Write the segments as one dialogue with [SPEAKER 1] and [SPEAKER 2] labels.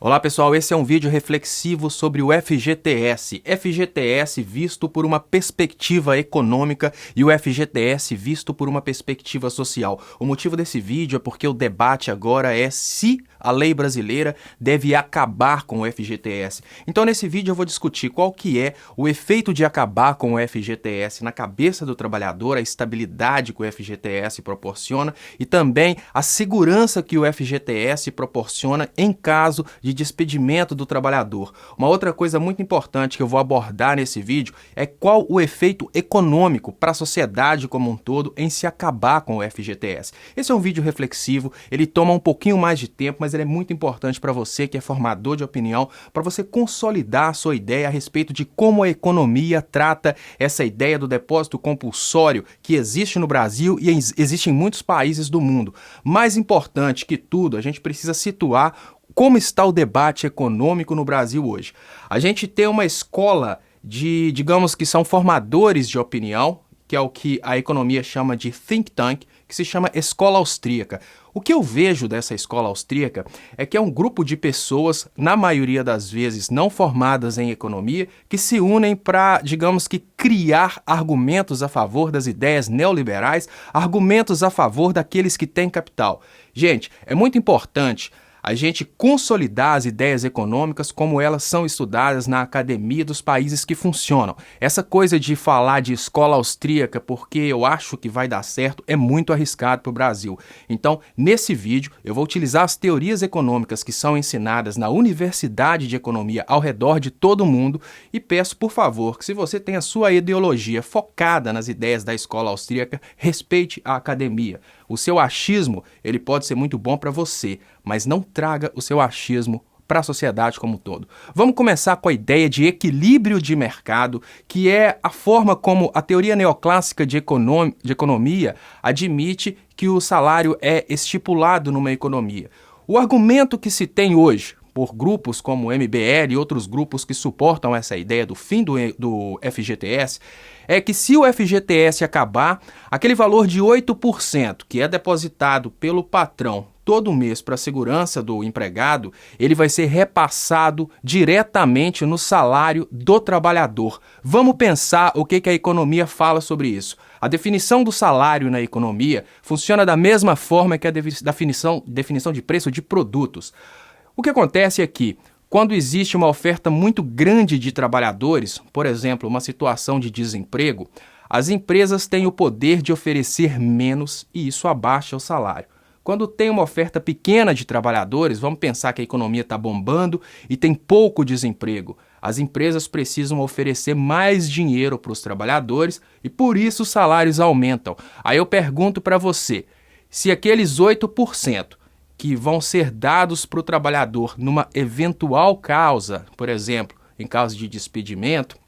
[SPEAKER 1] Olá pessoal, esse é um vídeo reflexivo sobre o FGTS. FGTS visto por uma perspectiva econômica e o FGTS visto por uma perspectiva social. O motivo desse vídeo é porque o debate agora é se a lei brasileira deve acabar com o FGTS. Então nesse vídeo eu vou discutir qual que é o efeito de acabar com o FGTS na cabeça do trabalhador, a estabilidade que o FGTS proporciona e também a segurança que o FGTS proporciona em caso de despedimento do trabalhador. Uma outra coisa muito importante que eu vou abordar nesse vídeo é qual o efeito econômico para a sociedade como um todo em se acabar com o FGTS. Esse é um vídeo reflexivo, ele toma um pouquinho mais de tempo, mas ele é muito importante para você que é formador de opinião, para você consolidar a sua ideia a respeito de como a economia trata essa ideia do depósito compulsório que existe no Brasil e existe em muitos países do mundo. Mais importante que tudo, a gente precisa situar como está o debate econômico no Brasil hoje. A gente tem uma escola de, digamos que são formadores de opinião, que é o que a economia chama de think tank, que se chama Escola Austríaca. O que eu vejo dessa escola austríaca é que é um grupo de pessoas, na maioria das vezes não formadas em economia, que se unem para, digamos que, criar argumentos a favor das ideias neoliberais, argumentos a favor daqueles que têm capital. Gente, é muito importante a gente consolidar as ideias econômicas como elas são estudadas na academia dos países que funcionam. Essa coisa de falar de escola austríaca porque eu acho que vai dar certo é muito arriscado para o Brasil. Então, nesse vídeo, eu vou utilizar as teorias econômicas que são ensinadas na Universidade de Economia ao redor de todo o mundo e peço, por favor, que se você tem a sua ideologia focada nas ideias da escola austríaca, respeite a academia. O seu achismo, ele pode ser muito bom para você, mas não traga o seu achismo para a sociedade como um todo. Vamos começar com a ideia de equilíbrio de mercado, que é a forma como a teoria neoclássica de economia admite que o salário é estipulado numa economia. O argumento que se tem hoje por grupos como o MBL e outros grupos que suportam essa ideia do fim do FGTS, é que se o FGTS acabar, aquele valor de 8% que é depositado pelo patrão todo mês para a segurança do empregado, ele vai ser repassado diretamente no salário do trabalhador. Vamos pensar o que a economia fala sobre isso. A definição do salário na economia funciona da mesma forma que a definição de preço de produtos. O que acontece é que, quando existe uma oferta muito grande de trabalhadores, por exemplo, uma situação de desemprego, as empresas têm o poder de oferecer menos e isso abaixa o salário. Quando tem uma oferta pequena de trabalhadores, vamos pensar que a economia está bombando e tem pouco desemprego. As empresas precisam oferecer mais dinheiro para os trabalhadores e por isso os salários aumentam. Aí eu pergunto para você, se aqueles 8% que vão ser dados para o trabalhador numa eventual causa, por exemplo, em caso de despedimento,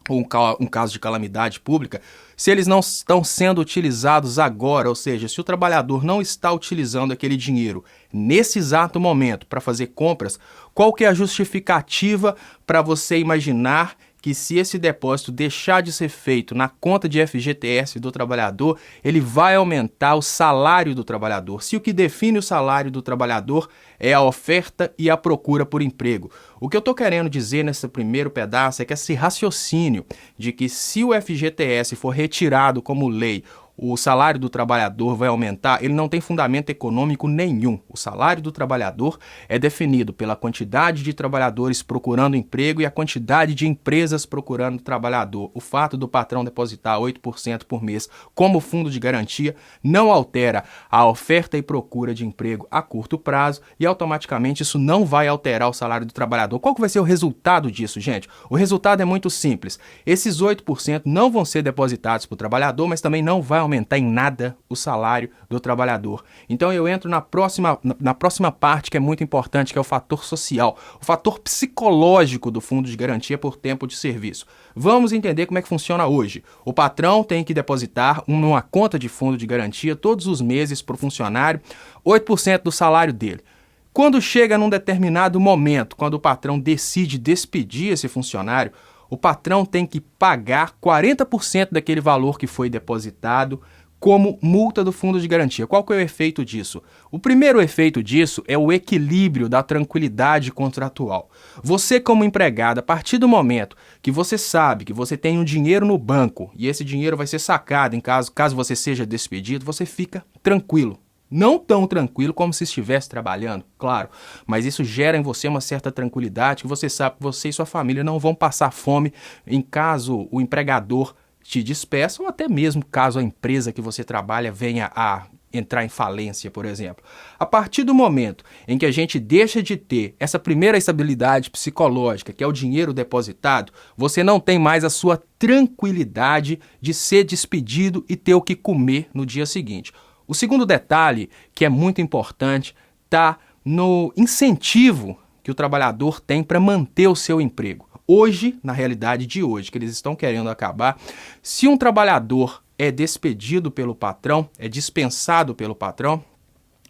[SPEAKER 1] ou um caso de calamidade pública, se eles não estão sendo utilizados agora, ou seja, se o trabalhador não está utilizando aquele dinheiro nesse exato momento para fazer compras, qual que é a justificativa para você imaginar que se esse depósito deixar de ser feito na conta de FGTS do trabalhador, ele vai aumentar o salário do trabalhador. Se o que define o salário do trabalhador é a oferta e a procura por emprego. O que eu estou querendo dizer nesse primeiro pedaço é que esse raciocínio de que se o FGTS for retirado como lei, o salário do trabalhador vai aumentar, ele não tem fundamento econômico nenhum. O salário do trabalhador é definido pela quantidade de trabalhadores procurando emprego e a quantidade de empresas procurando trabalhador. O fato do patrão depositar 8% por mês como fundo de garantia não altera a oferta e procura de emprego a curto prazo e automaticamente isso não vai alterar o salário do trabalhador. Qual que vai ser o resultado disso, gente? O resultado é muito simples. Esses 8% não vão ser depositados para o trabalhador, mas também não vai aumentar em nada o salário do trabalhador. Então eu entro na próxima parte que é muito importante, que é o fator social, o fator psicológico do fundo de garantia por tempo de serviço. Vamos entender como é que funciona hoje. O patrão tem que depositar numa conta de fundo de garantia todos os meses para o funcionário 8% do salário dele. Quando chega num determinado momento, quando o patrão decide despedir esse funcionário, o patrão tem que pagar 40% daquele valor que foi depositado como multa do fundo de garantia. Qual que é o efeito disso? O primeiro efeito disso é o equilíbrio da tranquilidade contratual. Você, como empregado, a partir do momento que você sabe que você tem um dinheiro no banco e esse dinheiro vai ser sacado em caso você seja despedido, você fica tranquilo. Não tão tranquilo como se estivesse trabalhando, claro, mas isso gera em você uma certa tranquilidade, que você sabe que você e sua família não vão passar fome em caso o empregador te despeça ou até mesmo caso a empresa que você trabalha venha a entrar em falência, por exemplo. A partir do momento em que a gente deixa de ter essa primeira estabilidade psicológica, que é o dinheiro depositado, você não tem mais a sua tranquilidade de ser despedido e ter o que comer no dia seguinte. O segundo detalhe, que é muito importante, está no incentivo que o trabalhador tem para manter o seu emprego. Hoje, na realidade de hoje, que eles estão querendo acabar, se um trabalhador é despedido pelo patrão, é dispensado pelo patrão,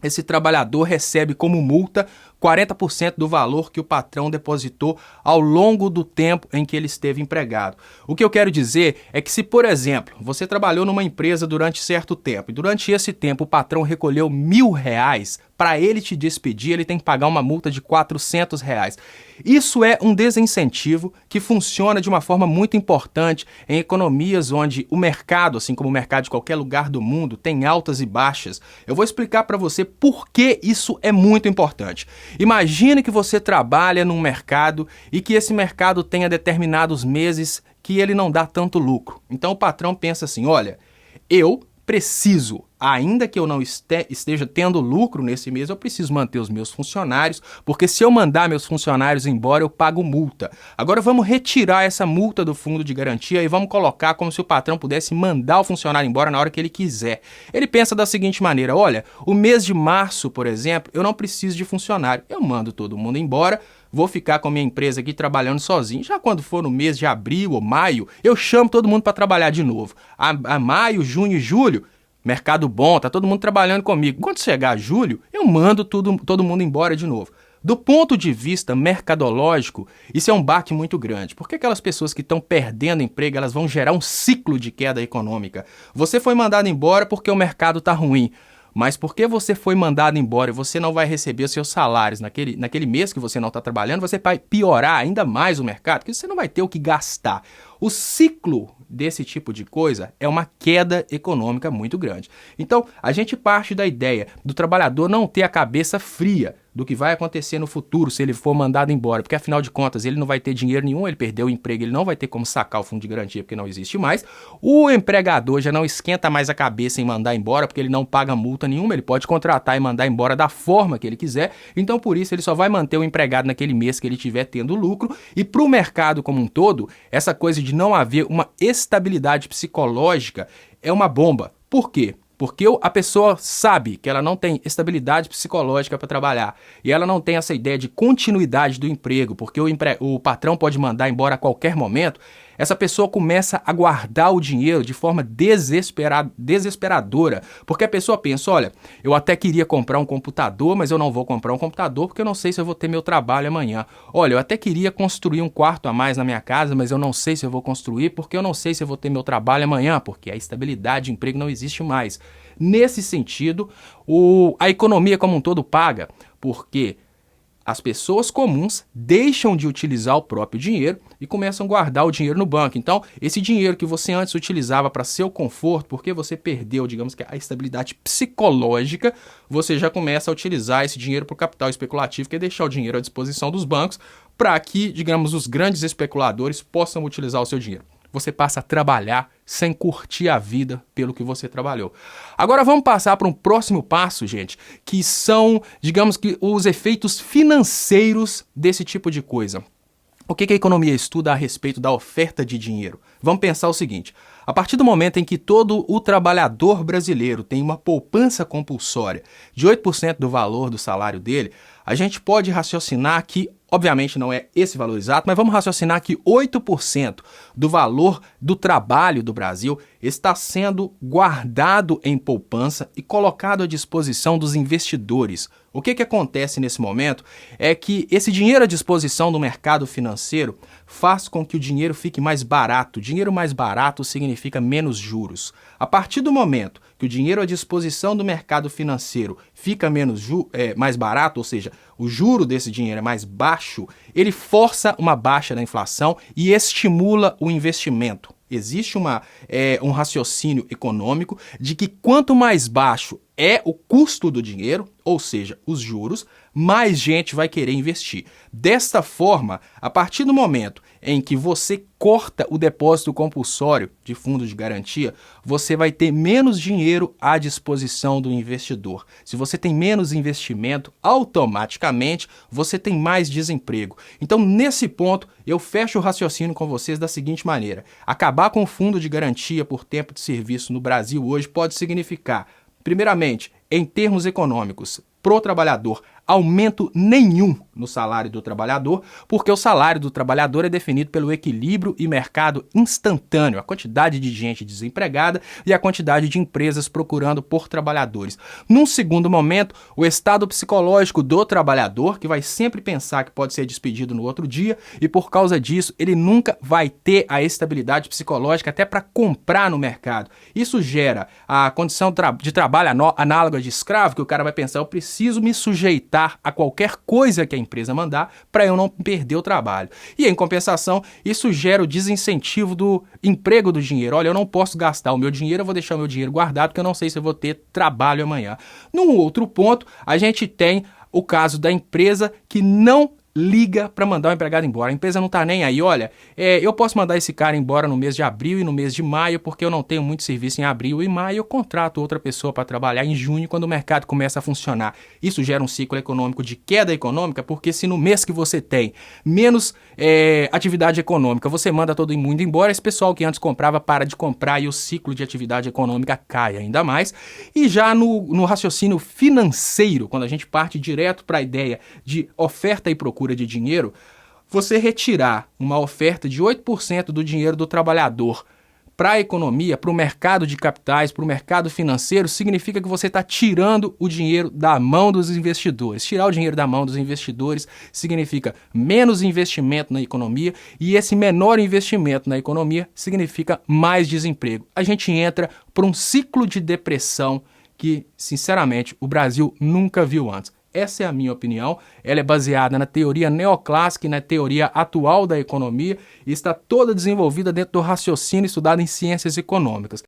[SPEAKER 1] esse trabalhador recebe como multa 40% do valor que o patrão depositou ao longo do tempo em que ele esteve empregado. O que eu quero dizer é que se, por exemplo, você trabalhou numa empresa durante certo tempo e durante esse tempo o patrão recolheu R$1.000, para ele te despedir ele tem que pagar uma multa de R$400. Isso é um desincentivo que funciona de uma forma muito importante em economias onde o mercado, assim como o mercado de qualquer lugar do mundo, tem altas e baixas. Eu vou explicar para você por que isso é muito importante. Imagine que você trabalha num mercado e que esse mercado tenha determinados meses que ele não dá tanto lucro. Então o patrão pensa assim, olha, eu preciso, ainda que eu não esteja tendo lucro nesse mês, eu preciso manter os meus funcionários, porque se eu mandar meus funcionários embora, eu pago multa. Agora vamos retirar essa multa do fundo de garantia e vamos colocar como se o patrão pudesse mandar o funcionário embora na hora que ele quiser. Ele pensa da seguinte maneira, olha, o mês de março, por exemplo, eu não preciso de funcionário, eu mando todo mundo embora, vou ficar com a minha empresa aqui trabalhando sozinho. Já quando for no mês de abril ou maio, eu chamo todo mundo para trabalhar de novo. A maio, junho e julho, mercado bom, tá todo mundo trabalhando comigo. Quando chegar julho, eu mando todo mundo embora de novo. Do ponto de vista mercadológico, isso é um baque muito grande, porque aquelas pessoas que estão perdendo emprego, elas vão gerar um ciclo de queda econômica. Você foi mandado embora porque o mercado está ruim. Mas porque você foi mandado embora e você não vai receber os seus salários naquele mês que você não está trabalhando, você vai piorar ainda mais o mercado, porque você não vai ter o que gastar. O ciclo desse tipo de coisa é uma queda econômica muito grande. Então, a gente parte da ideia do trabalhador não ter a cabeça fria do que vai acontecer no futuro se ele for mandado embora, porque afinal de contas ele não vai ter dinheiro nenhum, ele perdeu o emprego, ele não vai ter como sacar o fundo de garantia porque não existe mais. O empregador já não esquenta mais a cabeça em mandar embora porque ele não paga multa nenhuma, ele pode contratar e mandar embora da forma que ele quiser, então por isso ele só vai manter o empregado naquele mês que ele estiver tendo lucro. E para o mercado como um todo, essa coisa de não haver uma estabilidade psicológica é uma bomba. Por quê? Porque a pessoa sabe que ela não tem estabilidade psicológica para trabalhar e ela não tem essa ideia de continuidade do emprego, porque o patrão pode mandar embora a qualquer momento. Essa pessoa começa a guardar o dinheiro de forma desesperadora, porque a pessoa pensa, olha, eu até queria comprar um computador, mas eu não vou comprar um computador porque eu não sei se eu vou ter meu trabalho amanhã. Olha, eu até queria construir um quarto a mais na minha casa, mas eu não sei se eu vou construir porque eu não sei se eu vou ter meu trabalho amanhã, porque a estabilidade de emprego não existe mais. Nesse sentido, a economia como um todo paga, porque as pessoas comuns deixam de utilizar o próprio dinheiro e começam a guardar o dinheiro no banco. Então, esse dinheiro que você antes utilizava para seu conforto, porque você perdeu, digamos que a estabilidade psicológica, você já começa a utilizar esse dinheiro para o capital especulativo, que é deixar o dinheiro à disposição dos bancos para que, digamos, os grandes especuladores possam utilizar o seu dinheiro. Você passa a trabalhar sem curtir a vida pelo que você trabalhou. Agora vamos passar para um próximo passo, gente, que são, digamos que, os efeitos financeiros desse tipo de coisa. O que a economia estuda a respeito da oferta de dinheiro? Vamos pensar o seguinte, a partir do momento em que todo o trabalhador brasileiro tem uma poupança compulsória de 8% do valor do salário dele, a gente pode raciocinar que, obviamente não é esse valor exato, mas vamos raciocinar que 8% do valor do trabalho do Brasil está sendo guardado em poupança e colocado à disposição dos investidores. O que acontece nesse momento é que esse dinheiro à disposição do mercado financeiro faz com que o dinheiro fique mais barato. Dinheiro mais barato significa menos juros. A partir do momento que o dinheiro à disposição do mercado financeiro fica mais barato, ou seja, o juro desse dinheiro é mais baixo, ele força uma baixa da inflação e estimula o investimento. Existe um raciocínio econômico de que quanto mais baixo é o custo do dinheiro, ou seja, os juros, mais gente vai querer investir. Desta forma, a partir do momento em que você corta o depósito compulsório de fundo de garantia, você vai ter menos dinheiro à disposição do investidor. Se você tem menos investimento, automaticamente você tem mais desemprego. Então, nesse ponto, eu fecho o raciocínio com vocês da seguinte maneira: acabar com o fundo de garantia por tempo de serviço no Brasil hoje pode significar, primeiramente, em termos econômicos, pro trabalhador, aumento nenhum no salário do trabalhador, porque o salário do trabalhador é definido pelo equilíbrio e mercado instantâneo, a quantidade de gente desempregada e a quantidade de empresas procurando por trabalhadores. Num segundo momento, o estado psicológico do trabalhador, que vai sempre pensar que pode ser despedido no outro dia, e por causa disso ele nunca vai ter a estabilidade psicológica até para comprar no mercado. Isso gera a condição de trabalho análoga de escravo, que o cara vai pensar: eu preciso me sujeitar a qualquer coisa que a empresa mandar para eu não perder o trabalho. E em compensação, isso gera o desincentivo do emprego do dinheiro. Olha, eu não posso gastar o meu dinheiro, eu vou deixar o meu dinheiro guardado porque eu não sei se eu vou ter trabalho amanhã. Num outro ponto, a gente tem o caso da empresa que não liga para mandar o empregado embora. A empresa não tá nem aí. Olha, eu posso mandar esse cara embora no mês de abril e no mês de maio, porque eu não tenho muito serviço em abril e maio, eu contrato outra pessoa para trabalhar em junho, quando o mercado começa a funcionar. Isso gera um ciclo econômico de queda econômica, porque se no mês que você tem menos atividade econômica, você manda todo mundo embora, esse pessoal que antes comprava para de comprar e o ciclo de atividade econômica cai ainda mais. E já no raciocínio financeiro, quando a gente parte direto para a ideia de oferta e procura de dinheiro, você retirar uma oferta de 8% do dinheiro do trabalhador para a economia, para o mercado de capitais, para o mercado financeiro, significa que você está tirando o dinheiro da mão dos investidores. Tirar o dinheiro da mão dos investidores significa menos investimento na economia, e esse menor investimento na economia significa mais desemprego. A gente entra por um ciclo de depressão que, sinceramente, o Brasil nunca viu antes. Essa é a minha opinião, ela é baseada na teoria neoclássica e na teoria atual da economia e está toda desenvolvida dentro do raciocínio estudado em ciências econômicas.